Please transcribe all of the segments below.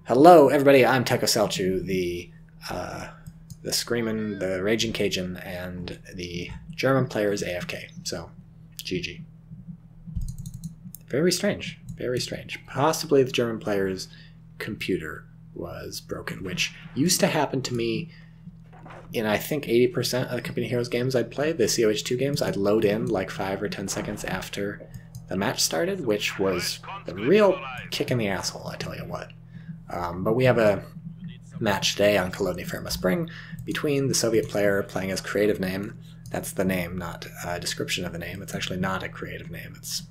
Hello, everybody. I'm TychoCelchuuu, the Screamin', the Raging Cajun, and the German player is AFK. So, GG. Very strange. Very strange. Possibly the German player's computer was broken, which used to happen to me in, I think, 80% of the Company Heroes games I'd play, the CoH2 games. I'd load in like 5 or 10 seconds after the match started, which was a real kick in the asshole, I tell you what. But we have a match today on Kholodny Ferma Spring between the Soviet player playing as creative name. That's the name, not a description of the name. It's actually not a creative name. It's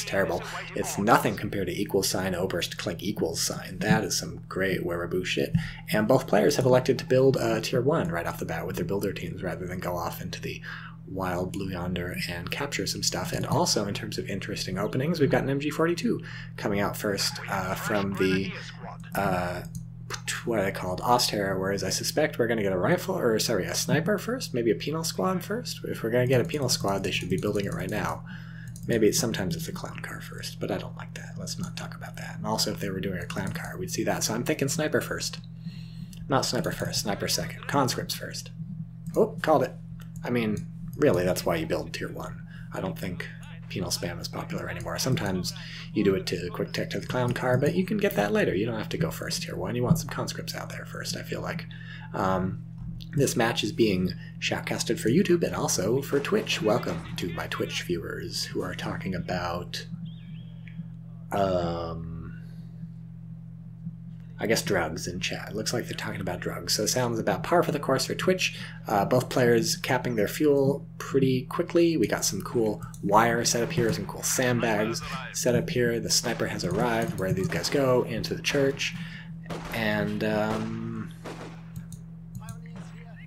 terrible. It's nothing compared to equals sign, Oberst, Clink equals sign. That is some great wereaboo shit. And both players have elected to build Tier 1 right off the bat with their builder teams rather than go off into the wild blue yonder and capture some stuff. And also, in terms of interesting openings, we've got an MG42 coming out first from the what are they called? Osterra, whereas I suspect we're going to get a rifle, or sorry, a sniper first, maybe a penal squad first. If we're going to get a penal squad, they should be building it right now. Maybe sometimes it's a clown car first, but I don't like that. Let's not talk about that. And also, if they were doing a clown car, we'd see that. So I'm thinking sniper first. Not sniper first, sniper second. Conscripts first. Oh, called it. I mean, really, that's why you build Tier 1. I don't think penal spam is popular anymore. Sometimes you do it to quick tech to the clown car, but you can get that later. You don't have to go first Tier 1. You want some conscripts out there first, I feel like. This match is being shoutcasted for YouTube and also for Twitch. Welcome to my Twitch viewers who are talking about, I guess, drugs in chat. It looks like they're talking about drugs. So it sounds about par for the course for Twitch. Both players capping their fuel pretty quickly. We got some cool wire set up here, some cool sandbags set up here. The sniper has arrived where these guys go, into the church. And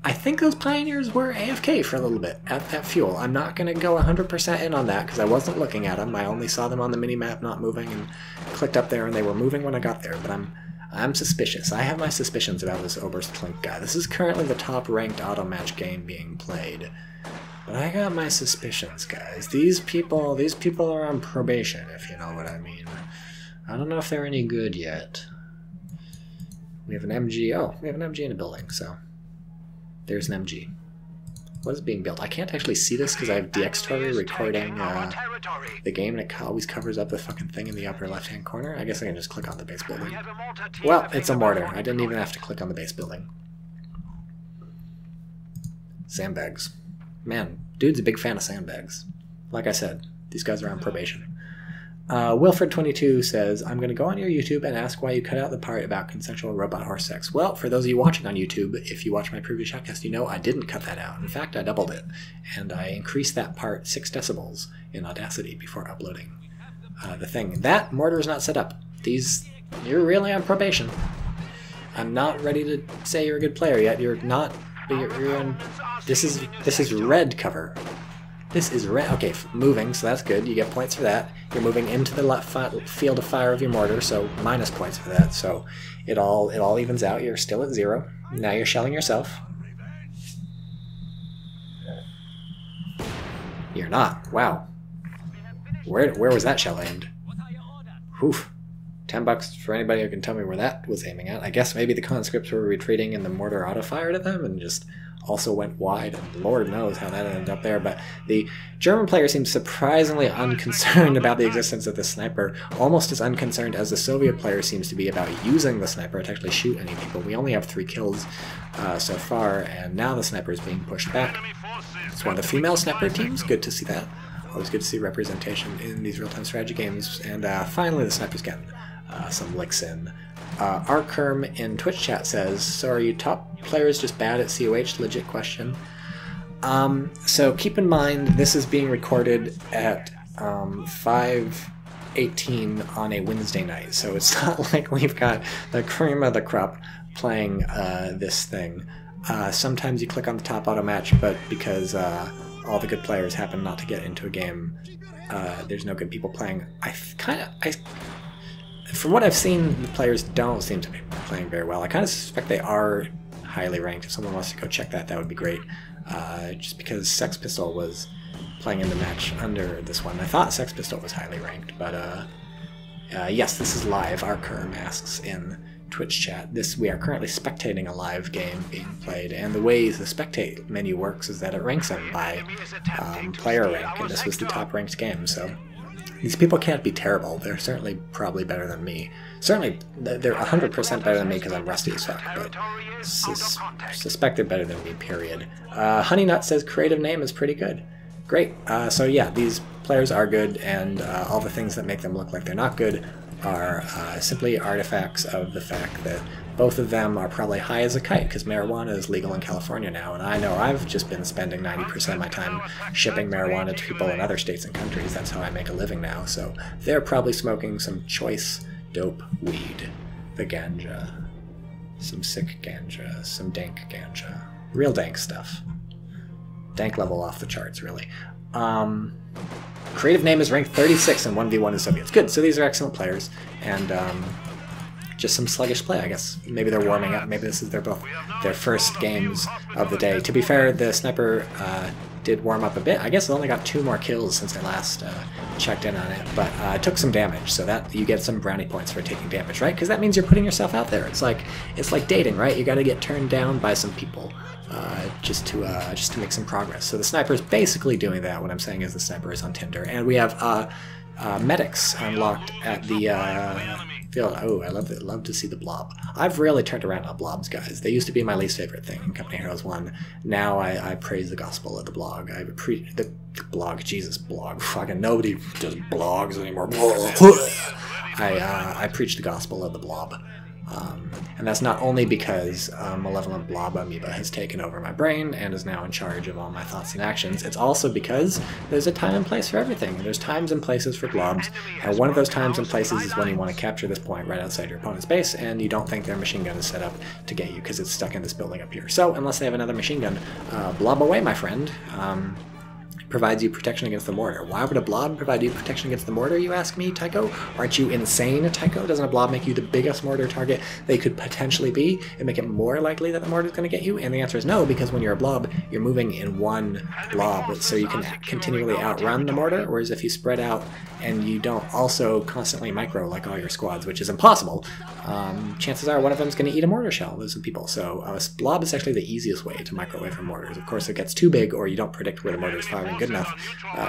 I think those pioneers were AFK for a little bit at that fuel. I'm not going to go 100% in on that because I wasn't looking at them. I only saw them on the mini-map not moving and clicked up there and they were moving when I got there. But I'm suspicious. I have my suspicions about this Oberst Clink guy. This is currently the top-ranked auto-match game being played. But I got my suspicions, guys. These people are on probation, if you know what I mean. I don't know if they're any good yet. We have an MG. Oh, we have an MG in a building, so there's an MG. What is being built? I can't actually see this because I have DxTory recording the game, and it always covers up the fucking thing in the upper left-hand corner. I guess I can just click on the base building. Well, it's a mortar. I didn't even have to click on the base building. Sandbags. Man, dude's a big fan of sandbags. Like I said, these guys are on probation. Wilfred22 says, I'm going to go on your YouTube and ask why you cut out the part about consensual robot horse sex. Well, for those of you watching on YouTube, if you watch my previous shotcast, you know I didn't cut that out. In fact, I doubled it, and I increased that part 6 decibels in Audacity before uploading the thing. That mortar is not set up. You're really on probation. I'm not ready to say you're a good player yet. You're not. You're on. This is red cover. This is red. Okay, moving, so that's good. You get points for that. You're moving into the left field of fire of your mortar, so minus points for that. So it all evens out. You're still at 0. Now you're shelling yourself. You're not. Wow. Where was that shell aimed? Whew. $10 for anybody who can tell me where that was aiming at. I guess maybe the conscripts were retreating and the mortar auto-fired at them and just also went wide, and Lord knows how that ended up there. But the German player seems surprisingly unconcerned about the existence of the sniper, almost as unconcerned as the Soviet player seems to be about using the sniper to actually shoot any people. We only have 3 kills so far, and now the sniper is being pushed back. It's one of the female sniper teams. Good to see that. Always good to see representation in these real-time strategy games. And finally, the sniper's getting some licks in. Arkerm in Twitch chat says, so are you top players just bad at CoH? Legit question. So keep in mind, this is being recorded at 5:18 on a Wednesday night, so it's not like we've got the cream of the crop playing this thing. Sometimes you click on the top auto match, but because all the good players happen not to get into a game, there's no good people playing. From what I've seen, the players don't seem to be playing very well. I kind of suspect they are highly ranked. If someone wants to go check that, that would be great. Just because Sex Pistol was playing in the match under this one. I thought Sex Pistol was highly ranked, but Yes, this is live. Archer asks in Twitch chat. We are currently spectating a live game being played, and the way the spectate menu works is that it ranks them by player rank, and this was the top ranked game, so these people can't be terrible. They're certainly probably better than me. Certainly, they're 100% better than me because I'm rusty as fuck, but suspect they're better than me, period. Honeynut says creative name is pretty good. Great. So yeah, these players are good, and all the things that make them look like they're not good are simply artifacts of the fact that both of them are probably high as a kite, because marijuana is legal in California now, and I know I've just been spending 90% of my time shipping marijuana to people in other states and countries. That's how I make a living now, so they're probably smoking some choice dope weed. The ganja. Some sick ganja. Some dank ganja. Real dank stuff. Dank level off the charts, really. Creative name is ranked 36 in 1v1 in Soviets. Good, so these are excellent players, and just some sluggish play, I guess. Maybe they're warming up. Maybe this is their first games of the day. To be fair, the sniper did warm up a bit. I guess it only got 2 more kills since I last checked in on it, but it took some damage, so that you get some brownie points for taking damage, right? Because that means you're putting yourself out there. It's like dating, right? You got to get turned down by some people just to make some progress. So the sniper is basically doing that. What I'm saying is the sniper is on Tinder, and we have medics unlocked at the field. Oh, I love to see the blob. I've really turned around on blobs, guys. They used to be my least favorite thing in Company Heroes 1. Now I praise the gospel of the blog. The blog, Jesus, blog. Fucking nobody does blogs anymore. I preach the gospel of the blob. And that's not only because malevolent blob amoeba has taken over my brain and is now in charge of all my thoughts and actions. It's also because there's a time and place for everything. There's times and places for blobs, and one of those times and places is when you want to capture this point right outside your opponent's base, and you don't think their machine gun is set up to get you because it's stuck in this building up here. So, unless they have another machine gun, blob away, my friend. Provides you protection against the mortar. Why would a blob provide you protection against the mortar, you ask me, Tycho? Aren't you insane, Tycho? Doesn't a blob make you the biggest mortar target they could potentially be and make it more likely that the mortar is going to get you? And the answer is no, because when you're a blob, you're moving in one blob, so you can continually outrun the mortar, whereas if you spread out and you don't also constantly micro like all your squads, which is impossible, chances are one of them is going to eat a mortar shell. There's some people. So a blob is actually the easiest way to micro away from mortars. Of course, if it gets too big or you don't predict where the mortar is firing good enough,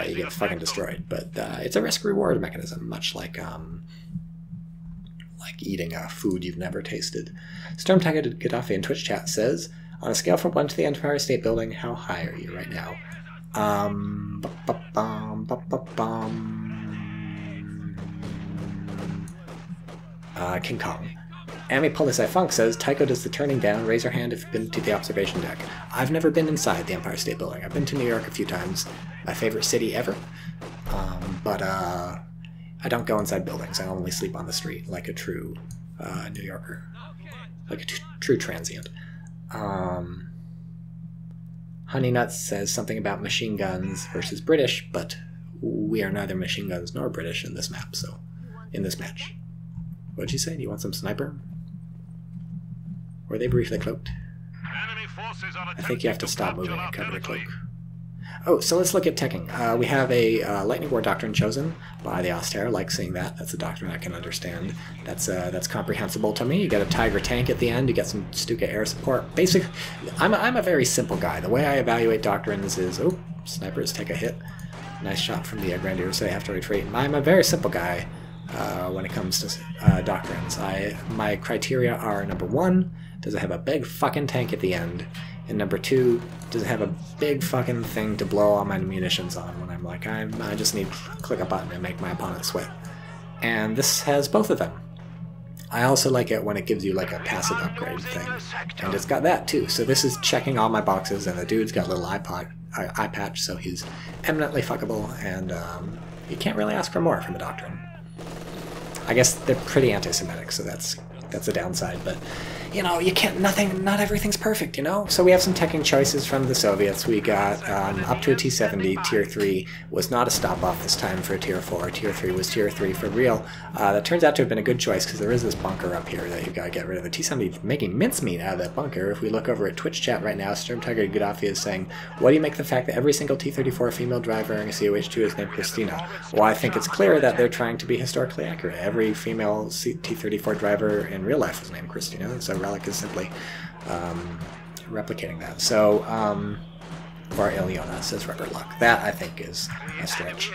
you get fucking destroyed. But it's a risk-reward mechanism, much like eating food you've never tasted. Storm Tiger Gaddafi in Twitch chat says, on a scale from 1 to the Empire State Building, how high are you right now? King Kong. Ami Polisai Funk says, Tycho does the turning down. Raise your hand if you've been to the observation deck. I've never been inside the Empire State Building. I've been to New York a few times. My favorite city ever. But I don't go inside buildings. I only sleep on the street like a true New Yorker. Like a true transient. Honeynut says something about machine guns versus British, but we are neither machine guns nor British in this map, so in this match. What'd you say? Do you want some sniper? Were they briefly cloaked? I think you have to stop moving and cover the cloak. Oh, so let's look at teching. We have a Lightning War Doctrine chosen by the Auster. I like seeing that. That's a doctrine I can understand. That's comprehensible to me. You get a Tiger tank at the end. You get some Stuka air support. Basically, I'm a very simple guy. The way I evaluate doctrines is, oh, snipers take a hit. Nice shot from the Grenadier, so they have to retreat. I'm a very simple guy when it comes to doctrines. My criteria are, number 1, does it have a big fucking tank at the end? And number 2, does it have a big fucking thing to blow all my munitions on when I'm like, I just need to click a button and make my opponent sweat. And this has both of them. I also like it when it gives you like a passive upgrade thing. And it's got that too. So this is checking all my boxes, and the dude's got a little eye patch, so he's eminently fuckable, and you can't really ask for more from a doctrine. I guess they're pretty anti-Semitic, so that's that's a downside, but you know, you can't, not everything's perfect, you know? So we have some teching choices from the Soviets. We got up to a T-70. Tier 3 was not a stop-off this time for a Tier 4. Tier 3 was Tier 3 for real. That turns out to have been a good choice because there is this bunker up here that you've got to get rid of. The T-70 making mincemeat out of that bunker. If we look over at Twitch chat right now, Stormtiger Gaddafi is saying, what do you make of the fact that every single T-34 female driver in a CoH2 is named Christina? Well, I think it's clear that they're trying to be historically accurate. Every female T-34 driver in real life was named Christina, so Relic is simply replicating that. So, or Ileana, says Rubber Luck. That, I think, is a stretch.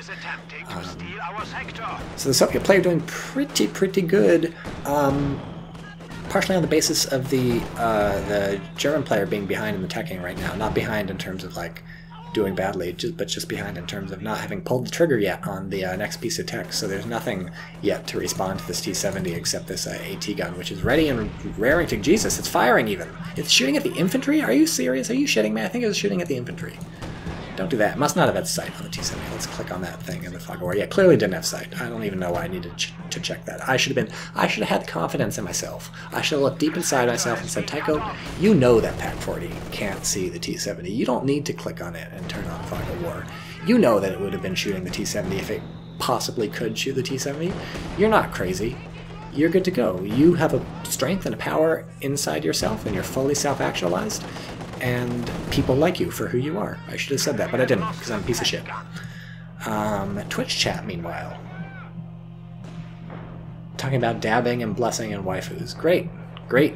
So the Soviet player doing pretty good, partially on the basis of the German player being behind in the teching right now. Not behind in terms of, like, doing badly, but just behind in terms of not having pulled the trigger yet on the next piece of tech. So there's nothing yet to respond to this T-70 except this AT gun, which is ready and raring to... Jesus, it's firing even. It's shooting at the infantry? Are you serious? Are you shitting me? I think it was shooting at the infantry. Don't do that. It must not have had sight on the T-70. Let's click on that thing in the fog of war. Yeah, clearly didn't have sight. I don't even know why I needed to check that. I should have had confidence in myself. I should have looked deep inside myself and said, Tycho, you know that PAC-40 can't see the T-70. You don't need to click on it and turn on fog of war. You know that it would have been shooting the T-70 if it possibly could shoot the T-70. You're not crazy. You're good to go. You have a strength and a power inside yourself, and you're fully self-actualized. And people like you for who you are. I should have said that, but I didn't, because I'm a piece of shit. Twitch chat, meanwhile. Talking about dabbing and blessing and waifus. Great, great.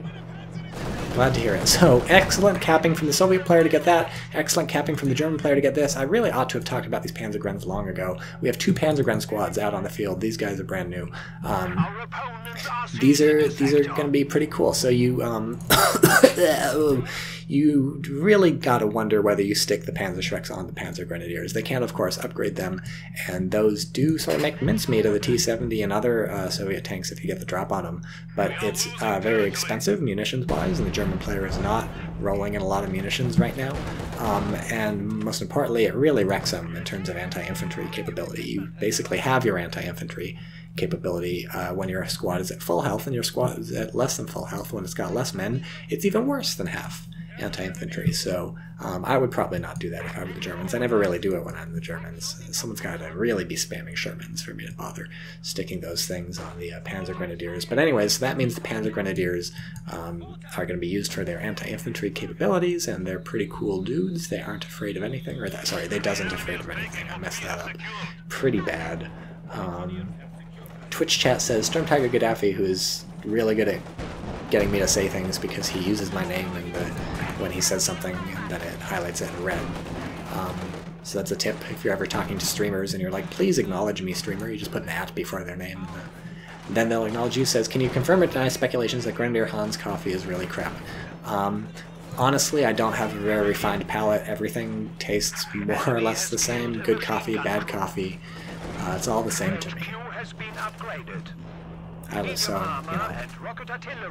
Glad to hear it. So, excellent capping from the Soviet player to get that. Excellent capping from the German player to get this. I really ought to have talked about these Panzer Grens long ago. We have 2 Panzer Gren squads out on the field. These guys are brand new. These are going to be pretty cool. So you you really got to wonder whether you stick the Panzer Schrecks on the Panzer Grenadiers. They can, of course, upgrade them, and those do sort of make mincemeat of the T-70 and other Soviet tanks if you get the drop on them. But it's very expensive munitions-wise, and the German player is not rolling in a lot of munitions right now. And most importantly, it really wrecks them in terms of anti-infantry capability. You basically have your anti-infantry capability when your squad is at full health, and your squad is at less than full health when it's got less men. It's even worse than half anti-infantry, so I would probably not do that if I were the Germans. I never really do it when I'm the Germans. Someone's got to really be spamming Shermans for me to bother sticking those things on the Panzer Grenadiers. But anyways, so that means the Panzer Grenadiers are going to be used for their anti-infantry capabilities, and they're pretty cool dudes. They aren't afraid of anything, or that, sorry, they doesn't afraid of anything. I messed that up pretty bad. Twitch chat says, Stormtiger Gaddafi, who is really good at getting me to say things because he uses my name and when he says something, then it highlights it in red. So that's a tip if you're ever talking to streamers and you're like, please acknowledge me, streamer. You just put an at before their name. And then they'll acknowledge you. Says, can you confirm or deny speculations that Grenadier Han's coffee is really crap? Honestly, I don't have a very refined palate. Everything tastes more or less the same. Good coffee, bad coffee. It's all the same to me. So,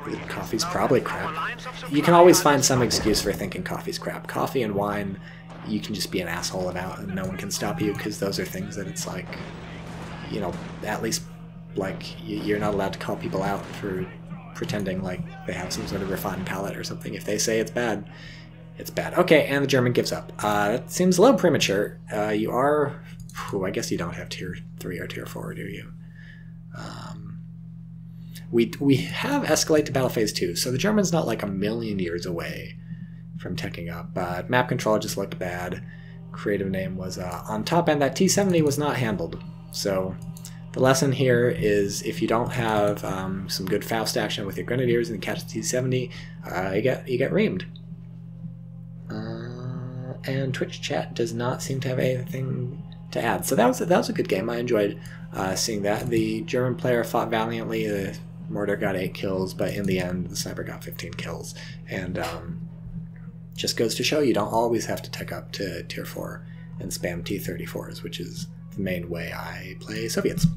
you know, coffee's probably crap. You can always find some excuse for thinking coffee's crap. Coffee and wine, you can just be an asshole about, and no one can stop you, because those are things that it's like, you know, at least, like, you're not allowed to call people out for pretending like they have some sort of refined palate or something. If they say it's bad, it's bad. Okay, and the German gives up. That seems a little premature. You are... I guess you don't have Tier 3 or Tier 4, do you? We have Escalate to Battle Phase 2, so the German's not like a million years away from teching up, but map control just looked bad. Creative name was on top, and that T-70 was not handled. So the lesson here is if you don't have some good Faust action with your Grenadiers and catch the T-70, you get reamed. And Twitch chat does not seem to have anything to add. So that was a good game. I enjoyed seeing that. The German player fought valiantly. The Mortar got 8 kills, but in the end, the Sniper got 15 kills. And just goes to show you don't always have to tech up to Tier 4 and spam T-34s, which is the main way I play Soviets.